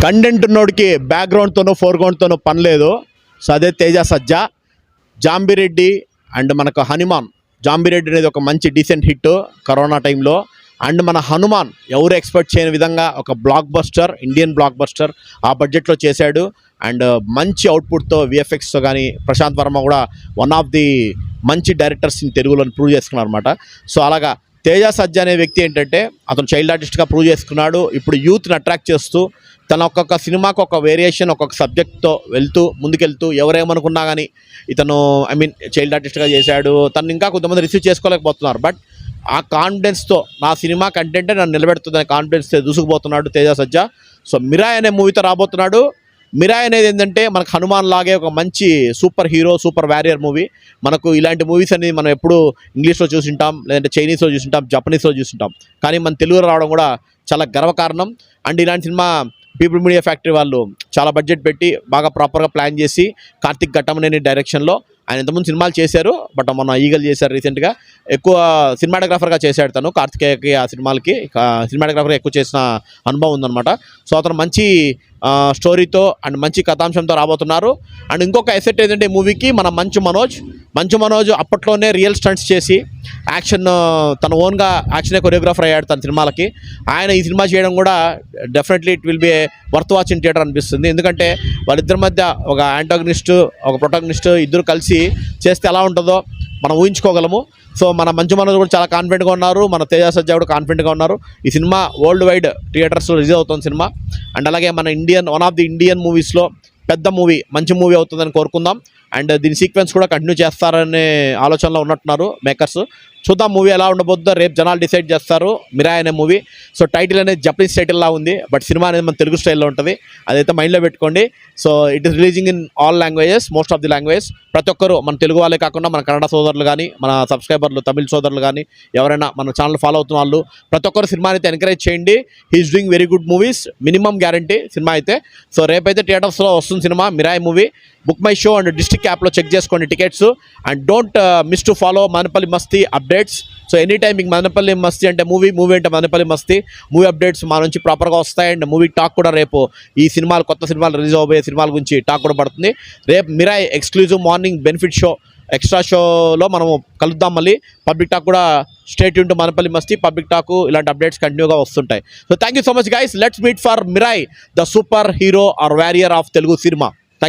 Content ఉన్నోడికి బ్యాక్గ్రౌండ్తోనో ఫోర్గ్రౌండ్తోనో పని లేదు. సో అదే తేజ సజ్జా. జాంబిరెడ్డి అండ్ మనకు హనుమాన్. జాంబిరెడ్డి అనేది ఒక మంచి డీసెంట్ హిట్ కరోనా టైంలో. అండ్ మన హనుమాన్ ఎవరు ఎక్స్పెక్ట్ చేయని విధంగా ఒక block buster, Indian block buster ఆ బడ్జెట్లో చేశాడు. అండ్ మంచి అవుట్పుట్తో విఎఫ్ఎక్స్తో కానీ ప్రశాంత్ వర్మ కూడా వన్ ఆఫ్ ది మంచి డైరెక్టర్స్ ఇన్ తెలుగులో ప్రూవ్ చేసుకున్నారు అనమాట. సో అలాగా తేజ సజ్జా అనే వ్యక్తి ఏంటంటే అతను చైల్డ్ ఆర్టిస్ట్గా ప్రూవ్ చేసుకున్నాడు. ఇప్పుడు యూత్ని అట్రాక్ట్ చేస్తూ తన ఒక్కొక్క సినిమాకు ఒక వేరియేషన్, ఒక్కొక్క సబ్జెక్ట్తో ముందుకెళ్తూ ఎవరేమనుకున్నా కానీ ఇతను చైల్డ్ ఆర్టిస్ట్గా చేశాడు. తను ఇంకా కొంతమంది రిసీవ్ చేసుకోలేకపోతున్నారు. బట్ ఆ కాన్ఫిడెన్స్తో నా సినిమా కంటెంటే నన్ను నిలబెడుతుందనే కాన్ఫిడెన్స్తో దూసుకుపోతున్నాడు తేజ సజ్జా. సో మిరాయ్ అనే మూవీతో రాబోతున్నాడు. మిరాయ్ అనేది ఏంటంటే మనకు హనుమాన్ లాగే ఒక మంచి super hero, super warrior movie. మనకు ఇలాంటి మూవీస్ అనేది మనం ఎప్పుడు ఇంగ్లీష్లో చూసింటాం, లేదంటే చైనీస్లో చూసింటాం, జపనీస్లో చూసింటాం. కానీ మన తెలుగులో రావడం కూడా చాలా గర్వకారణం. అండ్ ఇలాంటి సినిమా పీపుల్ మీడియా ఫ్యాక్టరీ వాళ్ళు చాలా బడ్జెట్ పెట్టి బాగా ప్రాపర్గా ప్లాన్ చేసి కార్తిక్ ఘట్టమనేని డైరెక్షన్లో ఆయన ఇంతకుముందు సినిమాలు చేశారు. బట్ మొన్న ఈగల్ చేశారు రీసెంట్గా. ఎక్కువ సినిమాటోగ్రాఫర్గా చేశాడు తను కార్తికేయకి. ఆ సినిమాలకి సినిమాటోగ్రాఫర్గా ఎక్కువ చేసిన అనుభవం ఉందన్నమాట. సో అతను మంచి స్టోరీతో అండ్ మంచి కథాంశంతో రాబోతున్నారు. అండ్ ఇంకొక ఎసెట్ ఏంటంటే ఈ మూవీకి మన మంచు మనోజ్ అప్పట్లోనే రియల్ స్టంట్స్ చేసి యాక్షన్ తన ఓన్గా యాక్షనే కొరియోగ్రాఫర్ అయ్యాడు తన సినిమాలకి. ఆయన ఈ సినిమా చేయడం కూడా definitely it will be worth watch in theatre అనిపిస్తుంది. ఎందుకంటే వాళ్ళిద్దరి మధ్య ఒక యాంటాగనిస్ట్, ఒక ప్రొటాగనిస్ట్ ఇద్దరు కలిసి చేస్తే ఎలా ఉంటుందో మనం ఊహించుకోగలము. సో మన మంచు మనోజ్ కూడా చాలా కాన్ఫిడెంట్గా ఉన్నారు. మన తేజ సజ్జా కూడా కాన్ఫిడెంట్గా ఉన్నారు. ఈ సినిమా వరల్డ్ వైడ్ థియేటర్స్లో రిలీజ్ అవుతుంది సినిమా. అండ్ అలాగే మన వన్ ఆఫ్ ది ఇండియన్ మూవీస్లో పెద్ద మూవీ, మంచి మూవీ అవుతుందని కోరుకుందాం. అండ్ దీని సీక్వెన్స్ కూడా కంటిన్యూ చేస్తారనే ఆలోచనలో ఉన్నట్టున్నారు మేకర్స్. చూద్దాం మూవీ ఎలా ఉండబోతుందో రేపు జనాలు డిసైడ్ చేస్తారు. మిరాయ్ అనే మూవీ. సో టైటిల్ అనేది జపనీస్ టైటిల్లా ఉంది. బట్ సినిమా అనేది మన తెలుగు స్టైల్లో ఉంటుంది. అదైతే మైండ్లో పెట్టుకోండి. So it is releasing in all languages, most of the language. ప్రతి ఒక్కరు మన తెలుగు వాళ్ళే కాకుండా మన కన్నడ సోదరులు కానీ, మన సబ్స్క్రైబర్లు తమిళ సోదరులు కానీ, ఎవరైనా మన ఛానల్ ఫాలో అవుతున్న వాళ్ళు ప్రతి ఒక్కరు సినిమాని అయితే ఎంకరేజ్ చేయండి. He's doing very good movies, minimum guarantee సినిమా అయితే. సో రేపైతే థియేటర్స్లో వస్తుంది సినిమా Mirai movie. Book my show and district యాప్లో చెక్ చేసుకోండి tickets. And don't miss to follow Madanapalli Masti updates. So any time మీకు మదనపల్లి మస్తీ అంటే మూవీ అంటే మదనపల్లి మస్తీ మూవీ అప్డేట్స్ మా నుంచి ప్రాపర్గా వస్తాయి. అండ్ మూవీ టాక్ కూడా రేపు ఈ సినిమాలు, కొత్త సినిమాలు రిలీజ్ అవబోయే సినిమాల గురించి టాక్ కూడా పడుతుంది. రేపు Mirai exclusive morning benefit show, extra షోలో మనము కలుద్దాం. మళ్ళీ పబ్లిక్ టాక్ కూడా స్టేట్ యూన్ to Madanapalli Masti. Public talk ఇలాంటి అప్డేట్స్ కంటిన్యూగా వస్తుంటాయి. So thank you so much guys. Let's meet for Mirai, the super hero or warrior of Telugu cinema.